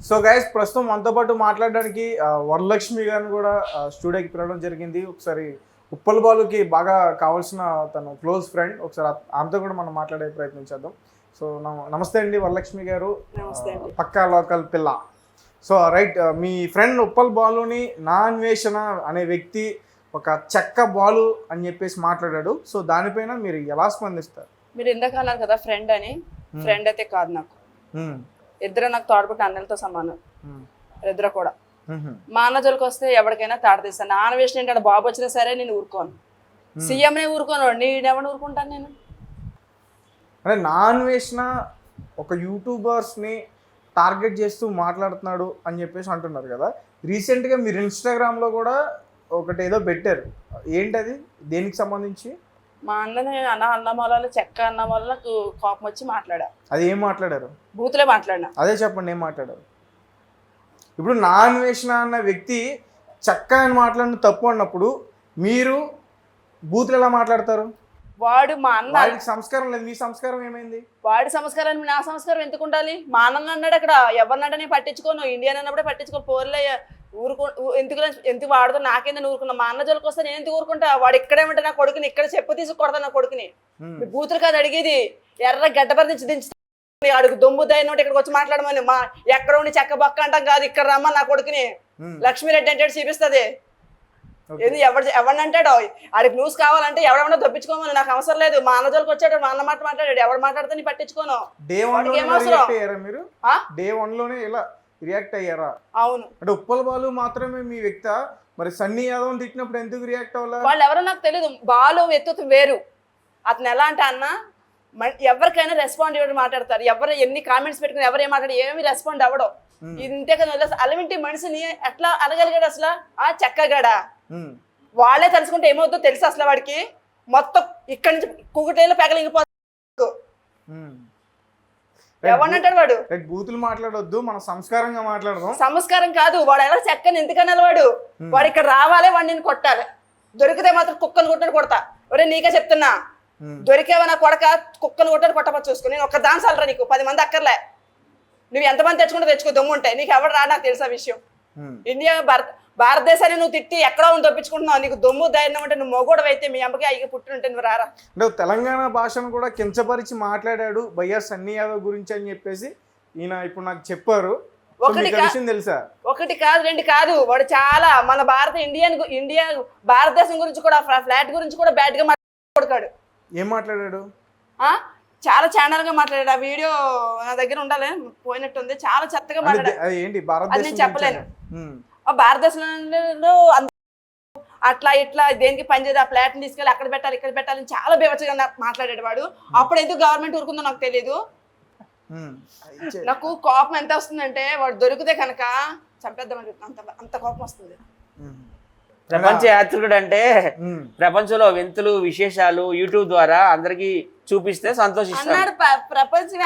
So guys ప్రస్తుతం మనతో పాటు మాట్లాడడానికి వరలక్ష్మి గారిని కూడా స్టూడియోకి పిలవడం జరిగింది. ఒకసారి ఉప్పల్ బాలుకి బాగా కావాల్సిన తన క్లోజ్ ఫ్రెండ్, ఒకసారి ఆమెతో కూడా మనం మాట్లాడే ప్రయత్నం చేద్దాం. సో నమస్తే అండి వరలక్ష్మి గారు, పక్కా లోకల్ పిల్ల. సో రైట్, మీ ఫ్రెండ్ ఉప్పల్ బాలుని నా అన్వేషణ అనే వ్యక్తి ఒక చెక్క బాలు అని చెప్పేసి మాట్లాడాడు. సో దానిపైన మీరు ఎలా స్పందిస్తారు? మీరు ఇందాక అన్నారు కదా ఫ్రెండ్ అని. ఫ్రెండ్ అయితే కాదు నాకు. ఇద్దరు నాకు తోడబుట్టిన అన్నలతో సమానం. ఇద్దరు కూడా మా అన్న జోలికి వస్తే ఎవరికైనా తాడతీస్తాను. నా అన్వేషణ ఏంటంటే బాబు వచ్చినా సరే నేను ఊరుకోను. సీఎంనే ఊరుకోను, నేనెవరిని ఊరుకుంటాను నేను? అంటే నా అన్వేషణ ఒక యూట్యూబర్స్ని టార్గెట్ చేస్తూ మాట్లాడుతున్నాడు అని చెప్పేసి అంటున్నారు కదా. రీసెంట్గా మీరు ఇన్స్టాగ్రామ్లో కూడా ఒకటి ఏదో పెట్టారు, ఏంటది, దేనికి సంబంధించి? మా అన్నని అన్నమాలలో చెక్క అన్నమాలకు కోపం వచ్చి మాట్లాడా. అది ఏం మాట్లాడారు? బూతులే మాట్లాడినా. అదే చెప్పండి, ఏం మాట్లాడారు? ఇప్పుడు నా అన్వేషణ అన్న వ్యక్తి చెక్క అని మాట్లాడిన తప్పు అన్నప్పుడు మీరు బూతులు ఎలా మాట్లాడతారు? వాడు మా అన్న, వాడికి సంస్కారం లేదు, మీ సంస్కారం ఏమైంది? వాడి సంస్కారాన్ని నా సంస్కారం ఎందుకు ఉండాలి? మా అన్న అన్నాడు అక్కడ, ఎవరినంటే నేను పట్టించుకోను, ఇండియన్ అన్నప్పుడే పట్టించుకో, పోర్లే ఎందుకు వాడుతో నాకేందని ఊరుకున్నా. మా అన్న జోలికి వస్తే నేను ఎందుకు ఊరుకుంటా? వాడు ఇక్కడే ఉంటా, నా కొడుకుని ఇక్కడ చెప్పు తీసుకొడతా. నా కొడుకుని మీ బూతులు కాదు అడిగేది, ఎర్ర గడ్డపరి నుంచి దించు అడుగు దొమ్ము దయ్య ఇక్కడికి వచ్చి మాట్లాడమని. మా ఎక్కడ ఉండి చెక్క బొక్క అంటాం కాదు, ఇక్కడ రమ్మని నా కొడుకుని. లక్ష్మీరెడ్డి అంటే చూపిస్తుంది. ఏంది ఎవరిని అంటాడో ఆడికి న్యూస్ కావాలంటే ఎవడన్నా దొప్పించుకోమని, నాకు అవసరం లేదు. మా అన్న జోలికి వచ్చాడు, మా అన్న మాట మాట్లాడాడు, ఎవరు మాట్లాడితే నీ పట్టించుకోను. రియాక్ట్ అయ్యారా? అవును. అంటే ఉప్పల్ బాలు మాత్రమే మీ వ్యక్త, మరి సన్నీ యాదవ్ తిట్టినప్పుడు ఎందుకు రియాక్ట్ అవ్వాలి? వాళ్ళు ఎవరో నాకు తెలియదు. బాలు ఎత్తు వేరు, అతను ఎలా అంటే అన్న ఎవరికైనా రెస్పాండ్ ఇవ్వడం మాట్లాడతారు. ఎవరు ఎన్ని కామెంట్స్ పెట్టుకుని ఎవరు ఏం మాట్లాడి ఏమి రెస్పాండ్ అవ్వడం. ఇది ఇంతే కదా, అలవింటి మనిషిని ఎట్లా అనగలిగాడు అసలు? చెక్కగాడా వాళ్ళే తెలుసుకుంటే ఏమవుతుందో తెలుసు అసలు. వాడికి మొత్తం ఇక్కడి నుంచి కుక్కటేళ్ళు పెగలింగిపోతాడు. ఎవరంటాడు వాడు? బూతులు మాట్లాడొద్దు, మనం సంస్కారంగా మాట్లాడదాం. సంస్కారం కాదు, వాడు ఎలా చెక్కని ఎందుకన్నా వాడు ఇక్కడ రావాలి, వాడిని నేను కొట్టాలి. దొరికితే మాత్రం కుక్కను కొట్టాడు కొడతా. ఒరే నీకే చెప్తున్నా, దొరికేవా నా కొడక, కుక్కను కొట్టాడు కొట్టపచ్చు చూసుకుని. నేను ఒక్క దాని సాలరా నీకు 10 మంది అక్కర్లే. నువ్వు ఎంతమంది తెచ్చుకుంటే తెచ్చుకో, దమ్ము ఉంటాయి. నీకు ఎవరు రా, నాకు తెలుసా విషయం. ఇండియా భారతదేశాన్ని నువ్వు తిట్టి ఎక్కడో దొప్పించుకుంటున్నావు. నీకు దొమ్ము ధైర్యం అంటే నువ్వు మొగోడు అయితే మీ అమ్మకి అయ్యి పుట్టినుంటే నువ్వు రారా. అంటే తెలంగాణ భాషను కూడా కించపరిచి మాట్లాడాడు బయ్యర్ సన్నీ యాదవ్ గురించి అని చెప్పేసి ఈయన ఇప్పుడు నాకు చెప్పారు. తెలుసా? ఒకటి కాదు, రెండు కాదు, వాడు చాలా మన ఇండియా భారతదేశం గురించి కూడా, ఫ్లాట్ గురించి కూడా బ్యాడ్ గా మాట్లాడుతాడు. ఏం మాట్లాడాడు? చాలా ఛానల్ గా మాట్లాడాడు. ఆ వీడియో నా దగ్గర ఉండాలి, పోయినట్టుంది. చాలా చెత్తగా మాట్లాడాడు. అది నేను చెప్పలేను. భారతదేశంలో అట్లా ఇట్లా దేనికి పనిచేది, ఆ ఫ్లాట్ ని తీసుకెళ్ళి అక్కడ పెట్టాలి ఇక్కడ పెట్టాలని చాలా బేవచ్చగా మాట్లాడాడు వాడు. అప్పుడు ఎందుకు గవర్నమెంట్ ఊరుకుందో నాకు తెలియదు. నాకు కోపం ఎంత వస్తుందంటే వాడు దొరికితే కనుక చంపేద్దామని అంత కోపం వస్తుంది. ప్రపంచ యాత్రికుడు అంటే ప్రపంచంలో వింతలు విశేషాలు యూట్యూబ్ ద్వారా అందరికి చూపిస్తే సంతోషిస్తాడు.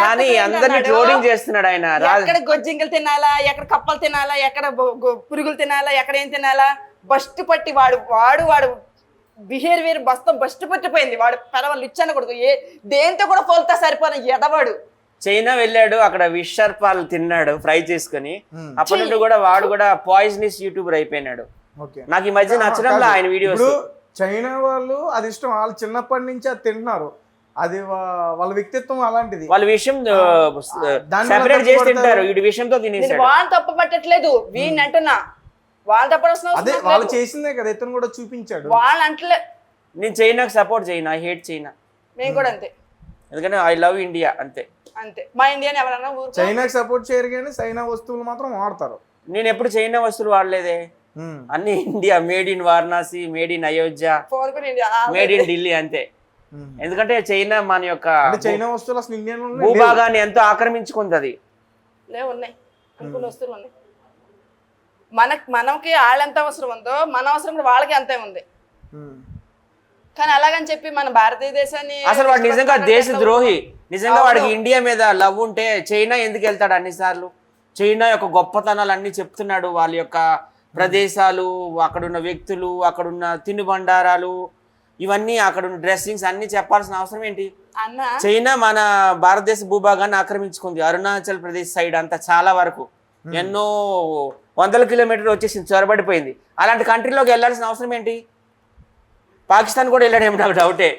కానీ అందరినీ ట్రోలింగ్ చేస్తున్నాడు ఆయన. ఎక్కడ గొజ్జింకలు తినాలా, ఎక్కడ కప్పలు తినాలా, ఎక్కడ పురుగులు తినాలా, ఎక్కడ ఏం తినాలా బస్ట్ పట్టి వాడు బిహేవియర్ బస్ట్ పట్టిపోయింది. వాడు పరవలు ఇచ్చాను కొడుకు, దేంతో కూడా పోల్తా సరిపోయిన ఎదవాడు. చైనా వెళ్ళాడు, అక్కడ విష్ సర్పాలు తిన్నాడు ఫ్రై చేసుకుని. అప్పటి నుండి కూడా వాడు కూడా పాయిజనస్ యూట్యూబర్ అయిపోయినాడు. నాకు ఈ మధ్య నచ్చడంలో ఆయన వీడియోస్. చైనా వాళ్ళు అది ఇష్టం, వాళ్ళు చిన్నప్పటి నుంచి అది తింటున్నారు. అది వాళ్ళ వ్యక్తిత్వం అలాంటిది. వాళ్ళ విషయం సెపరేట్ చేసి తింటారు, వీడి విషయంతో తినేసాడు. వాళ్ళు తప్పు పట్టట్లేదు, వీడిని అంటున్నా. వాళ్ళు తప్ప వాళ్ళు చేసిందే కదా, ఇతను కూడా చూపించాడు. వాళ్ళు అంటలే. నేను చైనాకు సపోర్ట్ చేయను, ఐ హేట్ చైనా. మేము కూడా అంతే, ఎందుకంటే ఐ లవ్ ఇండియా అంతే. మా ఇండియాని ఎవరన్నా చైనాకి సపోర్ట్ చేయరు కానీ చైనా వస్తువులు మాత్రం వాడతారు. నేను ఎప్పుడు చైనా వస్తువులు వాడలేదే, అన్ని India, made in Varanasi, made in Ayodhya, made in Delhi అంతే. ఎందుకంటే చైనా మన యొక్క చైనా వస్తువులు అసలు ఇండియన్ భూభాగాన్ని ఎంతో ఆక్రమించుకుంది. అది ఉన్నాయి అనుకున్న వస్తువులు ఉన్నాయి. మనకి వాళ్ళు ఎంత అవసరం ఉందో మన అవసరం కూడా వాళ్ళకి అంతే ఉంది. కానీ అలాగని చెప్పి మన భారతదేశాన్ని అసలు వాడు నిజంగా దేశ ద్రోహి. నిజంగా వాడికి ఇండియా మీద లవ్ ఉంటే చైనా ఎందుకు వెళ్తాడు అన్నిసార్లు? చైనా యొక్క గొప్పతనాలు అన్ని చెప్తున్నాడు, వాళ్ళ యొక్క ప్రదేశాలు, అక్కడున్న వ్యక్తులు, అక్కడున్న తినుబండారాలు, ఇవన్నీ అక్కడున్న డ్రెస్సింగ్స్ అన్ని చెప్పాల్సిన అవసరం ఏంటి? చైనా మన భారతదేశ భూభాగాన్ని ఆక్రమించుకుంది, అరుణాచల్ ప్రదేశ్ సైడ్ అంతా చాలా వరకు. ఎన్నో వందల కిలోమీటర్లు వచ్చేసింది, చొరబడిపోయింది. అలాంటి కంట్రీలోకి వెళ్ళాల్సిన అవసరం ఏంటి? పాకిస్తాన్ కూడా వెళ్ళాడేమో నాకు డౌటే.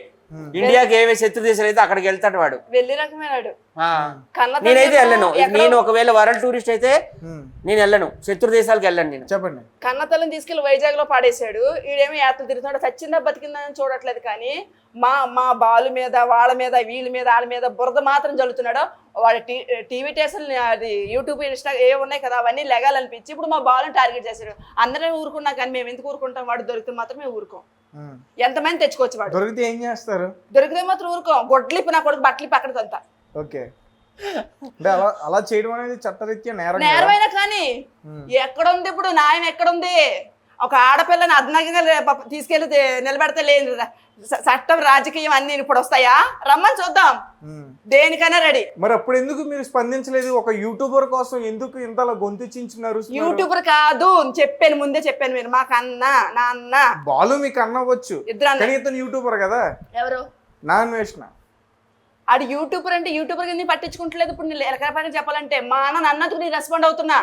ఇండియాకి ఏవే శత్రు దేశాలు అయితే అక్కడికి వెళ్తాడు వాడు. వెళ్ళి రకమైనాడు. నేనైతే వెళ్ళను. నేను ఒకవేళ వరల్డ్ టూరిస్ట్ అయితే నేను వెళ్ళను, శత్రు దేశాలకు వెళ్ళను నేను. చెప్పండి. కన్నతల్లిని తీసుకెళ్లి వైజాగ్ లో పాడేశాడు. ఈడేమో యాత్రలు తిరుగుతున్నాడు, చచ్చిందా బతికిందా అని చూడట్లేదు. కానీ మా బాలు మీద, వాళ్ళ మీద, వీళ్ళ మీద, వాళ్ళ మీద బురద మాత్రం జల్లుతున్నాడు. వాడి టీవీ స్టేషన్లు, అది యూట్యూబ్, ఇన్స్టా ఏ ఉన్నాయి కదా, అవన్నీ లెగాలనిపించి ఇప్పుడు మా బాలుని టార్గెట్ చేశాడు. అందరం ఊరుకున్నా కానీ మేము ఎందుకు ఊరుకుంటాం? వాడు దొరికితే మాత్రం మేము ఊరుకోం. ఎంతమంది తెచ్చుకోవచ్చు. వాడు దొరికితే ఏం చేస్తారు? దొరికితే మాత్రం ఊరుకోం. గొడ్లిప్పి నా కొడుకు బట్టలిప్పి అక్కడ తంతా. ఓకే, అంటే అలా చేయడం అనేది చట్టరీత్యా నేరమైనా కానీ ఎక్కడుంది ఇప్పుడు న్యాయం? ఎక్కడుంది? ఒక ఆడపిల్లని అదనంగా తీసుకెళ్లి నిలబెడితే లేదు చట్టం, రాజకీయం అన్ని ఇప్పుడు వస్తాయా? రమ్మని చూద్దాం, దేనికైనా రెడీ. మరి అప్పుడు ఎందుకు మీరు స్పందించలేదు? ఒక యూట్యూబర్ కోసం ఎందుకు ఇంతలా గొంతు చించున్నారు? యూట్యూబర్ కాదు, చెప్పాను, ముందే చెప్పాను. మీరు మాకు అన్న, నా అన్న బాలు మీకు అన్నవచ్చు, ఇతను యూట్యూబర్ కదా. ఎవరు? నా అన్వేషణ. ఆడు యూట్యూబర్ అంటే యూట్యూబర్ కింద పట్టించుకుంటలేదు. ఇప్పుడు నేను ఎలకరపాక చెప్పాలంటే మా అన్న అన్నందుకు నేను రెస్పాండ్ అవుతున్నా.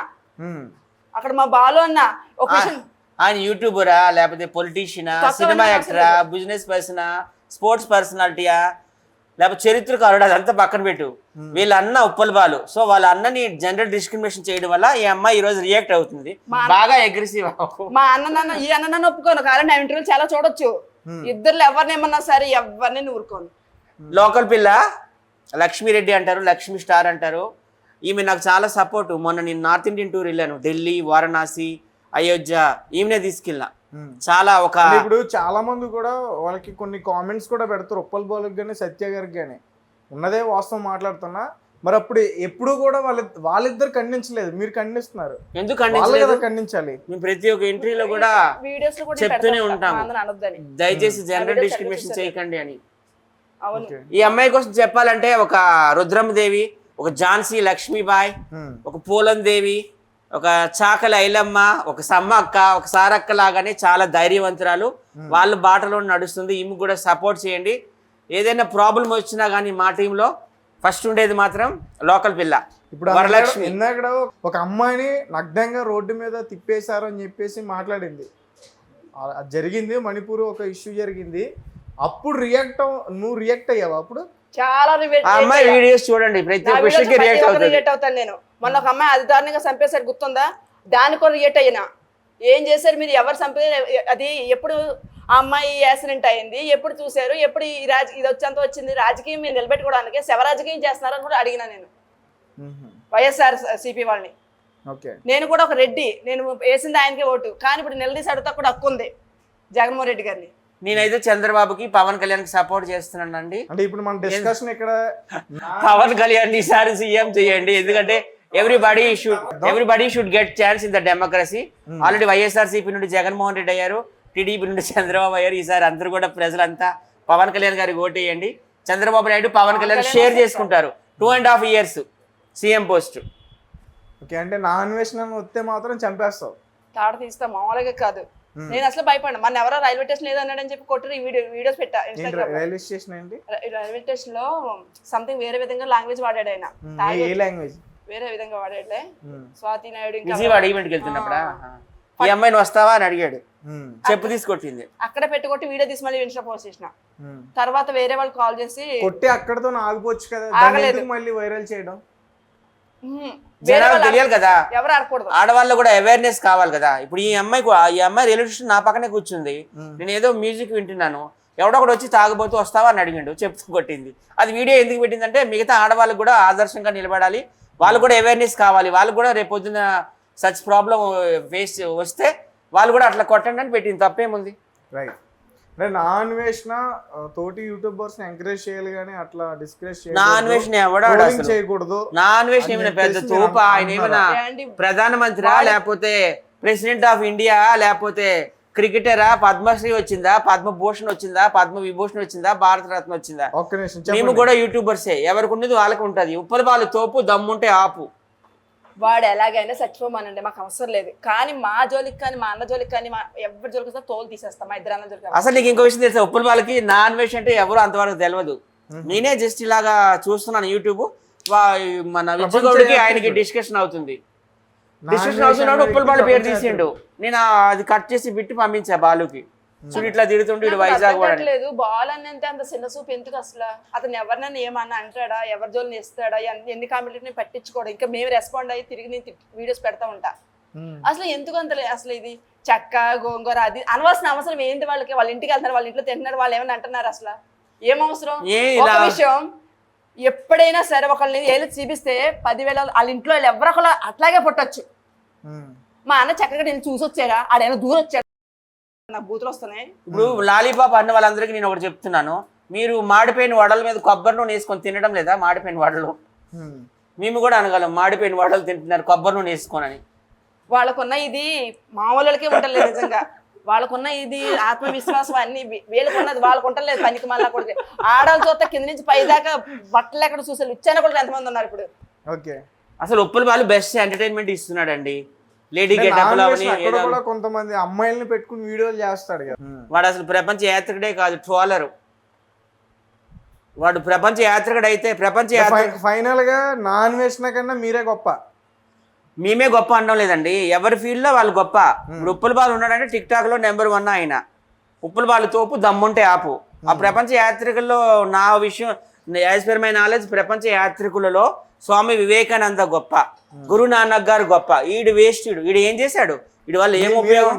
అక్కడ మా బాలు అన్న ఒక విషయం, ఆయన యూట్యూబరా లేకపోతే పొలిటీషియనా, సినిమా యాక్టరా, బిజినెస్ పర్సనా, స్పోర్ట్స్ పర్సనాలిటీయా, లేకపోతే చరిత్రకారుడు, అదంతా పక్కన పెట్టు. వీళ్ళ అన్న ఉప్పల్ బాలు. సో వాళ్ళ అన్నని జెండర్ డిస్క్రిమినేషన్ చేయడం వల్ల ఈ అమ్మాయి ఈ రోజు రియాక్ట్ అవుతుంది, బాగా అగ్రెసివ్. మా అన్న ఈ అన్న ఒప్పుకోను. కారణం నా ఇంటర్వ్యూ చాలా చూడొచ్చు. ఇద్దరు ఎవరిని ఏమన్నా సరే ఎవరిని ఊరుకోను. లోకల్ పిల్ల లక్ష్మీరెడ్డి అంటారు, లక్ష్మీ స్టార్ అంటారు. ఈమె నాకు చాలా సపోర్ట్. మొన్న నేను నార్త్ ఇండియన్ టూర్ వెళ్ళాను, ఢిల్లీ, వారణాసి, అయోధ్య, ఈమెనే తీసుకెళ్ళిన. చాలా ఒక ఇప్పుడు చాలా మంది కూడా వాళ్ళకి కొన్ని కామెంట్స్ కూడా పెడతారు, ఉప్పల్ బాలుకి కానీ సత్య గారికి కానీ. ఉన్నదే వాస్తవం మాట్లాడుతున్నా. మరి అప్పుడు ఎప్పుడు కూడా వాళ్ళిద్దరు ఖండించలేదు, మీరు ఖండిస్తున్నారు. ఎందుకు ఖండించలేదు? ఖండించాలి. మేము ప్రతి ఒక్క ఎంట్రీలో కూడా చెప్తూనే ఉంటాము, దయచేసి జెండర్ డిస్క్రిమినేషన్ చేయకండి అని. ఈ అమ్మాయి కోసం చెప్పాలంటే ఒక రుద్రమదేవి, ఒక ఝాన్సీ లక్ష్మీబాయ్, ఒక పూలం దేవి, ఒక చాకలి ఐలమ్మ, ఒక సమ్మక్క, ఒక సారక్క లాగానే చాలా ధైర్యవంతురాలు. వాళ్ళ బాటలో నడుస్తుంది. ఈమె కూడా సపోర్ట్ చేయండి. ఏదైనా ప్రాబ్లం వచ్చినా కానీ మా టీంలో ఫస్ట్ ఉండేది మాత్రం లోకల్ పిల్ల. ఇప్పుడు వరలక్ష్మి ఇందాక ఒక అమ్మాయిని నగ్నంగా రోడ్డు మీద తిప్పేశారు అని చెప్పేసి మాట్లాడింది. జరిగింది మణిపూర్, ఒక ఇష్యూ జరిగింది. అప్పుడు నువ్వు రియాక్ట్ అయ్యావా? అప్పుడు చాలా అమ్మాయి వీడియోస్ చూడండి, ప్రతి ఒక్క విషయానికి రియాక్ట్ అవుతాను నేను. మొన్న ఒక అమ్మాయి అధికారికంగా చంపేశారు, గుర్తుందా? దానికి రియాక్ట్ అయినా. ఏం చేశారు మీరు? ఎవరు చంపే? అది ఎప్పుడు ఆ అమ్మాయి యాక్సిడెంట్ అయింది, ఎప్పుడు చూశారు, ఎప్పుడు ఇది వచ్చేంత వచ్చింది? రాజకీయం మీరు నిలబెట్టుకోవడానికి శవరాజకీయం చేస్తున్నారని కూడా అడిగినా నేను వైఎస్ఆర్ సిపి వాళ్ళని. నేను కూడా ఒక రెడ్డి, నేను వేసింది ఆయనకే ఓటు. కానీ ఇప్పుడు నిలదీసి అడుగుతా కూడా హక్కు ఉంది జగన్మోహన్ రెడ్డి గారిని. నేనైతే చంద్రబాబుకి, పవన్ కళ్యాణ్ కి సపోర్ట్ చేస్తున్నానండి. అంటే ఇప్పుడు మన డిస్కషన్ ఇక్కడ పవన్ కళ్యాణ్ ఈసారి సీఎం చేయండి, ఎందుకంటే everybody should get chance in the democracy. Already YSRCP నుండి జగన్మోహన్ రెడ్డి అయ్యారు, టీడీపీ నుండి చంద్రబాబు అయ్యారు. ఈసారి అందరూ కూడా ప్రజలంతా పవన్ కళ్యాణ్ గారికి ఓటేయండి. చంద్రబాబు నాయుడు, పవన్ కళ్యాణ్ షేర్ చేసుకుంటారు 2.5 years సీఎం పోస్ట్. ఓకే, అంటే నా అన్వేషణ వస్తే మాత్రం చంపేస్తావు? తాడ తీస్తా, మామూలుగా కాదు. నేను అసలు భయపడ్డా. మన ఎవరో రైల్వే స్టేషన్ లేదన్నాడని చెప్పి కొట్టి వీడియోస్ పెట్టా ఇన్స్టాగ్రామ్. రైల్వే స్టేషన్ ఏంటి? రైల్వే స్టేషన్ లో సంథింగ్ వేరే విధంగా లాంగ్వేజ్ వాడాడు ఆయన. ఏ లాంగ్వేజ్? వేరే విధంగా వాడాడులే. స్వాతి నాయుడు విజయవాడ ఈవెంట్కి వెళ్తున్నప్పుడు ఈ అమ్మాయిని వస్తావా అని అడిగాడు, చెప్పు తీసుకొట్టింది. అక్కడ పెట్టుకొట్టి వీడియో తీసి మళ్ళీ ఇన్స్టా పోస్ట్ చేసిన. తర్వాత వేరే వాళ్ళు కాల్ చేసి కొట్టి అక్కడతో ఆగిపోవచ్చు కదా, మళ్ళీ వైరల్ చేయడం జనాలు తెలియాలి కదా, ఎవరు ఆడకూడదు. ఆడవాళ్ళు కూడా అవేర్నెస్ కావాలి కదా. ఇప్పుడు ఈ అమ్మాయి రైల్వే స్టేషన్ నా పక్కనే కూర్చుంది, నేను ఏదో మ్యూజిక్ వింటున్నాను, ఎవడో కూడా వచ్చి తాగబోతూ వస్తావా అని అడిగాడు, చెప్తూ కొట్టింది. అది వీడియో ఎందుకు పెట్టిందంటే మిగతా ఆడవాళ్ళకు కూడా ఆదర్శంగా నిలబడాలి, వాళ్ళు కూడా అవేర్నెస్ కావాలి, వాళ్ళు కూడా రేపు పొద్దున సచ్ ప్రాబ్లం ఫేస్ వస్తే వాళ్ళు కూడా అట్లా కొట్టండి అని పెట్టింది. తప్పేముంది? రైట్. అంటే నా అన్వేషణ తోటి యూట్యూబర్స్ ఎంకరేజ్ చేయాలి కానీ అట్లా డిస్కరేజ్ చేయకూడదు. నా అన్వేషణ చేయకూడదు. నా అన్వేషణ ఏమైనా పెద్ద తోప? ఆయన ఏమైనా ప్రధానమంత్రి లేకపోతే ప్రెసిడెంట్ ఆఫ్ ఇండియా లేకపోతే క్రికెటరా? పద్మశ్రీ వచ్చిందా, పద్మభూషణ్ వచ్చిందా, పద్మ విభూషణ్ వచ్చిందా, భారతరత్న వచ్చిందా? మేము కూడా యూట్యూబర్సే, ఎవరికి ఉండేది వాళ్ళకి ఉంటది. ఉప్పల్ బాలు తోపు, దమ్ముంటే ఆపు. వాడు ఎలాగైనా చచ్చిపోమానండి, మాకు అవసరం లేదు. కానీ మా జోలికి కానీ, మా అన్న జోలికి కానీ, మా ఎవరి జోలికి వస్తే తోలు తీసేస్తాం, మా ఇద్దరు అన్న జోలికి. అసలు నీకు ఇంకో విషయం తెలుసా? ఉప్పల్ బాలకి నా అన్వేషణ అంటే ఎవరు అంతవరకు తెలియదు. నేనే జస్ట్ ఇలాగా చూస్తున్నాను యూట్యూబ్, మన విజయగౌడ్కి ఆయనకి డిస్కషన్ అవుతుంది. డిస్ట్రిక్షన్ హౌస్ ఉన్నాడు ఉప్పల్ బాలు పేరు తీసిండు. నేను అది కట్ చేసి బిట్టి పంపించా బాలుకి. చూడు ఇట్లా తిరుగుతుండు ఇటు వైజాగ్ వాడని. లేదు బాల్ అన్నంటే అంత చిన్న చూపు ఎందుకు అసలు? అతను ఎవరినైనా ఏమన్నా అంటాడా, ఎవరి జోలిని ఇస్తాడా, ఎన్ని కామెంట్ని పట్టించుకోవడం. ఇంకా మేము రెస్పాండ్ అయ్యి తిరిగి నేను వీడియోస్ పెడతా ఉంటా. అసలు ఎందుకు అంత అసలు ఇది చెక్క గోంగూర అది అనవలసిన అవసరం ఏంటి వాళ్ళకి? వాళ్ళ ఇంటికి వెళ్తున్నారు, వాళ్ళ ఇంట్లో తింటున్నారు, వాళ్ళు ఏమైనా అంటున్నారు అసలు? ఏం అవసరం? ఒక విషయం ఎప్పుడైనా సరే ఒకళ్ళని ఏళ్ళు చూపిస్తే 10,000 వాళ్ళ ఇంట్లో వాళ్ళు ఎవరొకరు అట్లాగే పుట్టచ్చు. మా అన్న చక్కగా నేను చూసి వచ్చారా, ఆడైనా దూరం వచ్చాడు, నాకు బూతులు వస్తున్నాయి. ఇప్పుడు లాలీపాప్ అన్న వాళ్ళందరికీ నేను ఒకటి చెప్తున్నాను, మీరు మాడిపోయిన వడల మీద కొబ్బరి నూనె వేసుకొని తినడం లేదా? మాడిపోయిన వడలు మేము కూడా అనగలం, మాడిపోయిన వడలు తింటున్నారు కొబ్బరి నూనె వేసుకొని. వాళ్ళకున్న ఇది మామూలుకే ఉండలేదు నిజంగా. వాళ్ళకున్న ఇది ఆత్మవిశ్వాసం అన్ని వీళ్ళకున్నది వాళ్ళకు ఉండలేదు. పనికి మళ్ళా కూడా ఆడవాళ్ళు చూస్తే కింద నుంచి పై దాకా బట్టలు ఎక్కడ చూసారు ఇచ్చాన కూడా ఎంతమంది ఉన్నారు ఇప్పుడు. ఓకే, అసలు ఉప్పల్ బాలు బెస్ట్ ఎంటర్టైన్మెంట్ ఇస్తున్నాడండి. లేడీ గెటప్ కూడా కొంతమంది అమ్మాయిల్ని పెట్టుకుని వీడియోలు చేస్తాడు కదా. వాడు అసలు ప్రపంచ యాత్రికుడే కాదు, ట్రోలరు. వాడు ప్రపంచ యాత్రికుడు అయితే ప్రపంచ ఫైనల్ గా నాన్ వేసిన కన్నా మీరే గొప్ప. మేమే గొప్ప అనడం లేదండి, ఎవరి ఫీల్డ్ లో వాళ్ళు గొప్ప. ఇప్పుడు ఉప్పల్ బాలు ఉన్నాడంటే టిక్ టాక్ లో నెంబర్ 1 ఆయన. ఉప్పల్ బాలు తోపు, దమ్ముంటే ఆపు. ఆ ప్రపంచ యాత్రికుల్లో నా విషయం, యాజ్ పర్ మై నాలెడ్జ్, ప్రపంచ యాత్రికులలో స్వామి వివేకానంద గొప్ప, గురు నానక్ గారు గొప్ప. ఈడు వేస్ట్. ఈడు ఏం చేశాడు? వీడి వల్ల ఏం ఉపయోగం?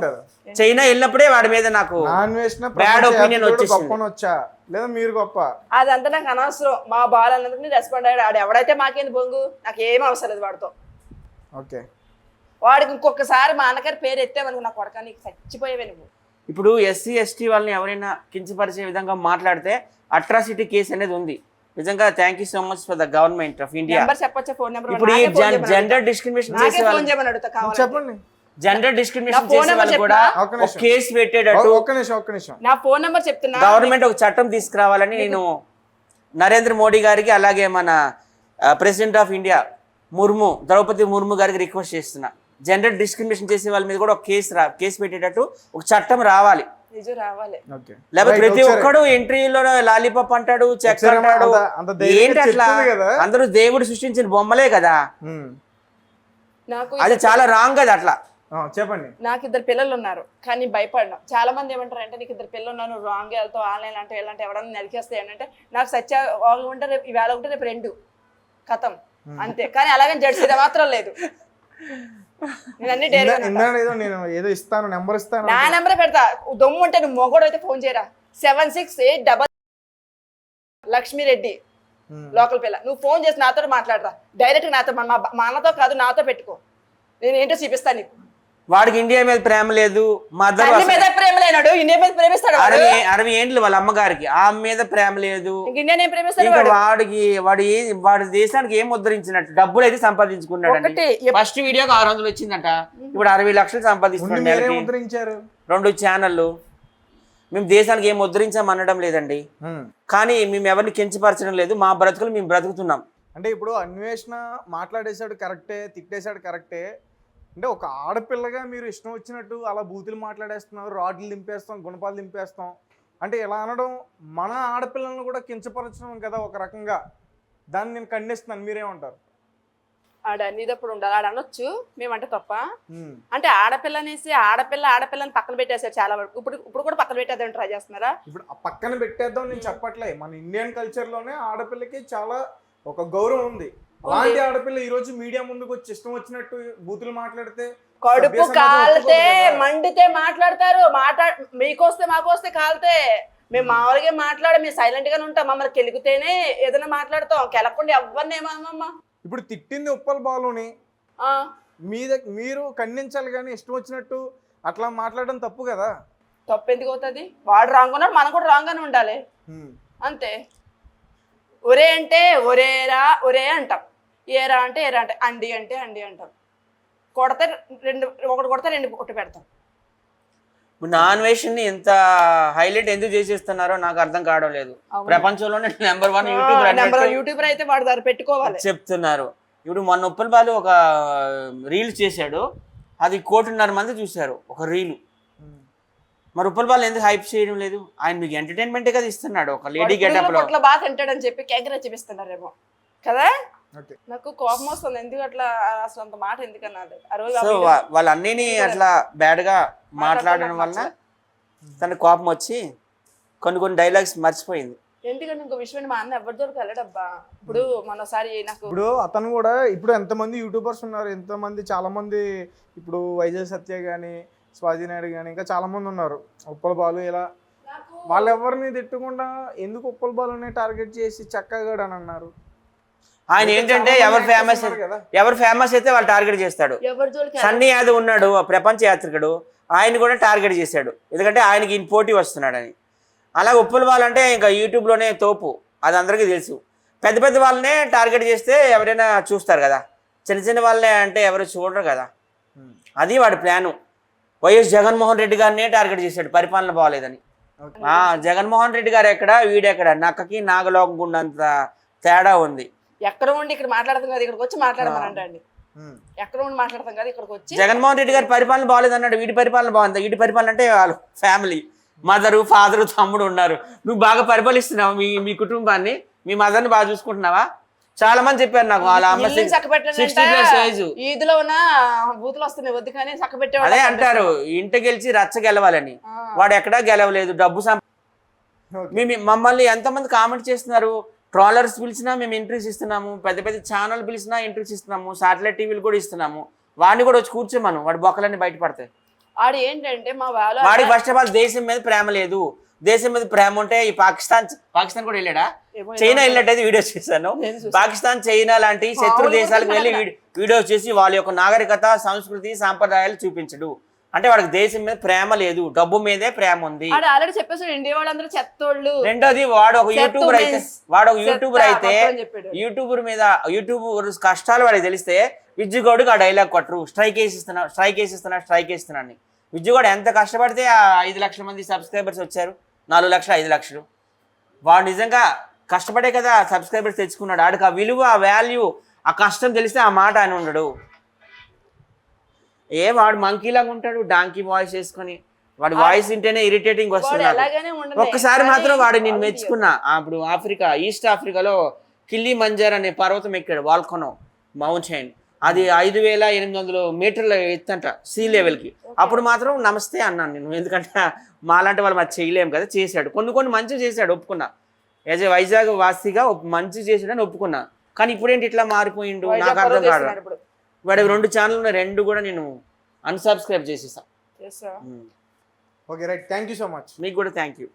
చైనా వెళ్ళినప్పుడే వాడి మీద నాకు బ్యాడ్ ఒపీనియన్ వచ్చేసింది. లేదా మీరు గొప్ప, అదంతా నాకు అనవసరం. మా బాల్ అన్నందుకు రెస్పాండ్ అయ్యాడు. ఆడు ఎవడైతే మాకేంది బొంగు, నాకు ఏం అవసరం లేదు వాడితో. ఓకే, వాడికి ఇంకొకసారి మా అన్నగారి పేరు ఎత్తామనుకో, నా కొడక నీకు చచ్చిపోయేవే నువ్వు. ఇప్పుడు ఎస్సీ ఎస్టీ వాళ్ళని ఎవరైనా కించపరిచే విధంగా మాట్లాడితే అట్రాసిటీ కేసు అనేది ఉంది. నిజంగా thank you so much for the government of India. ఇప్పుడు ఈ జెండర్ డిస్క్రిమినేషన్ చేసే వాళ్ళు, చెప్పండి, జెండర్ డిస్క్రిమినేషన్ చేసే వాళ్ళు కూడా ఒక కేసు పెట్టేటట్టు నా ఫోన్ నెంబర్ చెప్తున్నా. గవర్నమెంట్ ఒక చట్టం తీసుకురావాలని నేను నరేంద్ర మోడీ గారికి, అలాగే మన president of India Draupadi Murmu గారికి రిక్వెస్ట్ చేస్తున్నా. జెండర్ డిస్క్రిమినేషన్ చేసే వాళ్ళ మీద కూడా ఒక కేసు పెట్టేటట్టు ఒక చట్టం రావాలి. లేకపోతే ప్రతి ఒక్కడు ఎంట్రీలో లాలీపాప్ అంటాడు, చెక్ అంటాడు. ఏంటి అట్లా? అందరూ దేవుడు సృష్టించిన బొమ్మలే కదా, అది చాలా రాంగ్ కదా అట్లా. చెప్పండి. నాకు 2 పిల్లలు ఉన్నారు, కానీ భయపడినా. చాలా మంది ఏమంటారు అంటే, నీకు 2 పిల్లలు ఉన్నారు, రాంగ్ వెళ్తావు, ఆన్లైన్ అంటే ఎలాంటి ఎవడన్నా నరికేస్తాయి అంటే, నాకు సత్య ఉంటే రేపు ఇవాళ ఒకటి రేపు 2 కథం అంతే. కానీ అలాగే జడ్సీ మాత్రం లేదు. నేను ఏదో ఇస్తాను, నెంబర్ ఇస్తాను, నా నెంబర్ పెడతా. దమ్ము ఉంటే నువ్వు మొగోడు అయితే ఫోన్ చేయరా. 7688 లక్ష్మీరెడ్డి, లోకల్ పిల్ల. నువ్వు ఫోన్ చేసి నాతో మాట్లాడరా, డైరెక్ట్ నాతో, మా అన్నతో కాదు నాతో పెట్టుకో. నేను ఏంటో చూపిస్తాను నీకు. వాడికి ఇండియా మీద ప్రేమ లేదు, మదర్ మీద ప్రేమ లేనాడు, ఇండియా మీద ప్రేమిస్తాడు. 60 ఏండ్లు వాళ్ళ అమ్మగారికి, ఆమె మీద ప్రేమ లేదు. ఇండియా ఏం ప్రేమిస్తాడు? వాడి దేశానికి ఏం ముద్రించినట్టు డబ్బులు అయితే సంపాదించుకున్నాడు. ఫస్ట్ వీడియోకి 600 వచ్చిందట, ఇప్పుడు 60 లక్షలు సంపాదిస్తున్నాడు. 2 ఛానళ్ళు. మేము దేశానికి ఏం ముద్రించామనడం లేదండి, కానీ మేము ఎవరిని కించపరచడం లేదు. మా బ్రతుకులు మేము బ్రతుకుతున్నాం. అంటే ఇప్పుడు అన్వేషణ మాట్లాడేశాడు కరెక్టే, తిట్టేశాడు కరెక్టే. అంటే ఒక ఆడపిల్లగా మీరు ఇష్టం వచ్చినట్టు అలా బూతులు మాట్లాడేస్తున్నారు, రాడ్లు దింపేస్తాం, గుణపాలు దింపేస్తాం అంటే ఇలా అనడం మన ఆడపిల్లలను కూడా కించపరచడం కదా ఒక రకంగా. దాన్ని నేను ఖండిస్తున్నాను, మీరేమంటారు? ఆడ నీదప్పుడు ఉండాలి, ఆడ అనొచ్చు, మేమంటే తప్ప. అంటే ఆడపిల్ల అనేసి ఆడపిల్లని పక్కన పెట్టేసారు చాలా వరకు. ఇప్పుడు కూడా పక్కన పెట్టేద్దాం ట్రై చేస్తున్నారా? ఇప్పుడు పక్కన పెట్టేద్దాం నేను చెప్పట్లే. మన ఇండియన్ కల్చర్లోనే ఆడపిల్లకి చాలా ఒక గౌరవం ఉంది. అలాంటి ఆడపిల్ల ఈ రోజు మీడియా ముందుకు వచ్చి ఇష్టం వచ్చినట్టు బూతులు మాట్లాడితే, కడుపు కాలితే మండితే మాట్లాడతారు. మీకొస్తే మాకొస్తే కాలితే మేము మామూలుగా మాట్లాడ, మేము సైలెంట్ గానే ఉంటాం. మమ్మల్ని కెలిగితేనే ఏదైనా మాట్లాడతాం, కెలకుండా ఎవరిని ఏమమ్మా. ఇప్పుడు తిట్టింది ఉప్పల్ బాలుని, మీరు ఖండించాలి కానీ ఇష్టం వచ్చినట్టు అట్లా మాట్లాడడం తప్పు కదా. తప్పు ఎందుకు అవుతుంది? వాడు రాంగ్ ఉన్నాడు, మనం కూడా రాంగ్ గానే ఉండాలి అంతే. ఒరే అంటే ఒరేరా ఒరే అంటాం, ఏరా అంటే ఏరా అంటే, అండి అంటే అండి అంటాం. కొడితే 1 కొడితే 2 కొట్టి పెడతాం. నాన్ వెజ్ ని ఎంత హైలైట్ ఎందుకు చేసేస్తున్నారో నాకు అర్థం కావడం లేదు. ప్రపంచంలోనే నెంబర్ 1 యూట్యూబర్ అయితే వాడు దాన్ని పెట్టుకోవాలి చెప్తున్నారు. ఇప్పుడు మొన్న ఉప్పల్ బాలు ఒక రీల్ చేశాడు, అది 1.5 మంది చూశారు ఒక రీలు. మరి ఉప్పల్ బాలు ఎందుకు హైప్ చేయడం లేదు? ఆయన మీకు ఎంటర్టైన్మెంట్ కదా ఇస్తున్నాడు, ఒక లేడీ గెటప్ లో బాగా తింటాడని చెప్పి కేకరే చూపిస్తున్నారేమో కదా. ఓకే. నాకు కోపం వస్తుంది ఎందుకు అట్లా అసలు అంత మాట ఎందుకు అన్నది ఆ రోజు సో వాళ్ళ అన్నీని అట్లా బ్యాడ్ గా మాట్లాడడం వల్ల తన కోపం వచ్చి కొన్ని డైలాగ్స్ మర్చిపోయింది. ఎందుకంటే ఇంకో విషయం మా అన్న ఎవరి దొరికి వెళ్ళడబ్బా. ఇప్పుడు మనసారి నాకు ఇప్పుడు అతను కూడా ఇప్పుడు ఎంతమంది యూట్యూబర్స్ ఉన్నారు, ఎంతమంది చాలా మంది ఇప్పుడు వైజాగ్ సత్య కానీ స్వాతి నాయుడు కానీ ఇంకా చాలా మంది ఉన్నారు, ఉప్పల బాలు ఇలా వాళ్ళు ఎవరిని తిట్టకుండా ఎందుకు ఉప్పల బాలుని టార్గెట్ చేసి చక్కగా అని అన్నారు. ఆయన ఏంటంటే ఎవరు ఫేమస్ అయితే వాళ్ళు టార్గెట్ చేస్తాడు. ఎవరి జోలికి సన్నీ యాదవ్ ఉన్నాడు ప్రపంచ యాత్రికుడు, ఆయన కూడా టార్గెట్ చేశాడు ఎందుకంటే ఆయనకి ఈయన పోటీ వస్తున్నాడని. అలా ఉప్పల బాలు అంటే ఇంకా యూట్యూబ్లోనే తోపు, అది అందరికీ తెలుసు. పెద్ద వాళ్ళనే టార్గెట్ చేస్తే ఎవరైనా చూస్తారు కదా, చిన్న వాళ్ళే అంటే ఎవరు చూడరు కదా. అది వాడి ప్లాను. వైఎస్ జగన్మోహన్ రెడ్డి గారినే టార్గెట్ చేశాడు పరిపాలన బాగోలేదని. జగన్మోహన్ రెడ్డి గారు ఎక్కడ, వీడెక్కడ, నక్కకి నాగలోకం గుండంత తేడా ఉంది. ఎక్కడ ఉండి ఇక్కడ మాట్లాడతాం కదా, ఇక్కడికి వచ్చి మాట్లాడమనండి. ఎక్కడ ఉండి మాట్లాడతాం కదా, ఇక్కడికి వచ్చి. జగన్మోహన్ రెడ్డి గారి పరిపాలన బాగలేదు అన్నాడు, వీడి పరిపాలన బాగుంది. వీడి పరిపాలన అంటే వాళ్ళు ఫ్యామిలీ, మదరు, ఫాదరు, తమ్ముడు ఉన్నారు. నువ్వు బాగా పరిపాలిస్తున్నావు మీ కుటుంబాన్ని, మీ మదర్ని బాగా చూసుకుంటున్నావా? చాలా మంది చెప్పారు నాకు వాళ్ళ అమ్మ 60+ ఏజ్, ఈదులో ఉన్న బూతులు వస్తున్నాయి వద్దు కానీ చక్క పెట్టేవాడు. అదే అంటారు ఇంట గెలిచి రచ్చ గెలవాలని. వాడు ఎక్కడా గెలవలేదు, డబ్బు మమ్మల్ని ఎంతమంది కామెంట్ చేస్తున్నారు. ట్రాలర్స్ పిలిచినా మేము ఇంటర్వ్యూస్ ఇస్తున్నాము, పెద్ద ఛానల్ పిలిచినా ఇంటర్వ్యూస్ ఇస్తున్నాము, సాటిలైట్ టీవీలు కూడా ఇస్తున్నాము. వాడిని కూడా వచ్చి కూర్చోమను, వాడి బొక్కలన్నీ బయటపడతాయి. ఆడు ఏంటంటే వాడికి ఫస్ట్ ఆఫ్ ఆల్ దేశం మీద ప్రేమ లేదు. దేశం మీద ప్రేమ ఉంటే ఈ పాకిస్తాన్ కూడా వెళ్ళాడా, చైనా వెళ్ళినట్టయితే వీడియోస్ చేశాను. పాకిస్తాన్, చైనా లాంటి శత్రు దేశాలకు వెళ్ళి వీడియోస్ చేసి వాళ్ళ యొక్క నాగరికత, సంస్కృతి, సాంప్రదాయాలు చూపించడు. అంటే వాడికి దేశం మీద ప్రేమ లేదు, డబ్బు మీదే ప్రేమ ఉంది. ఆల్రెడీ చెప్పేసి ఇండియా వాళ్ళందరూ చెత్తోళ్ళు. రెండోది వాడు ఒక యూట్యూబర్ అయితే యూట్యూబర్ మీద యూట్యూబర్ కష్టాలు వాడికి తెలిస్తే విజ్జుగౌడ్కి ఆ డైలాగ్ కొట్టరు, స్ట్రైక్ వేసిస్తున్నా అని. విజ్జుగౌడ్ ఎంత కష్టపడితే ఆ 5 లక్షల మంది సబ్స్క్రైబర్స్ వచ్చారు, 4 లక్షలు 5 లక్షలు. వాడు నిజంగా కష్టపడే కదా సబ్స్క్రైబర్స్ తెచ్చుకున్నాడు. ఆడికి ఆ విలువ, ఆ వాల్యూ, ఆ కష్టం తెలిస్తే ఆ మాట ఆయన ఉండడు. వాడు మంకీలాగా ఉంటాడు, డాంకీ వాయిస్ వేసుకొని. వాడి వాయిస్ వింటేనే ఇరిటేటింగ్ వస్తున్నాడు. ఒక్కసారి మాత్రం వాడు నేను మెచ్చుకున్నా. అప్పుడు ఈస్ట్ ఆఫ్రికాలో కిల్లీ మంజర్ అనే పర్వతం ఎక్కాడు, వాల్కనో మౌంటైన్. అది 5800 మీటర్ల ఎత్తంట సీ లెవెల్కి. అప్పుడు మాత్రం నమస్తే అన్నాను నేను, ఎందుకంటే మాలాంటి వాళ్ళు మరి చేయలేము కదా. చేశాడు, కొన్ని మంచి చేశాడు, ఒప్పుకున్నా. యాజ్ ఏ వైజాగ్ వాసిగా మంచి చేశాడని ఒప్పుకున్నా. కానీ ఇప్పుడేంటి ఇట్లా మారిపోయిండు నాకు అర్థం కాదు. వాడి 2 ఛానల్ ఉన్నాయి, 2 కూడా నేను అన్సబ్స్క్రైబ్ చేసేసా. Okay right, thank you so much. మీకు కూడా థ్యాంక్ యూ.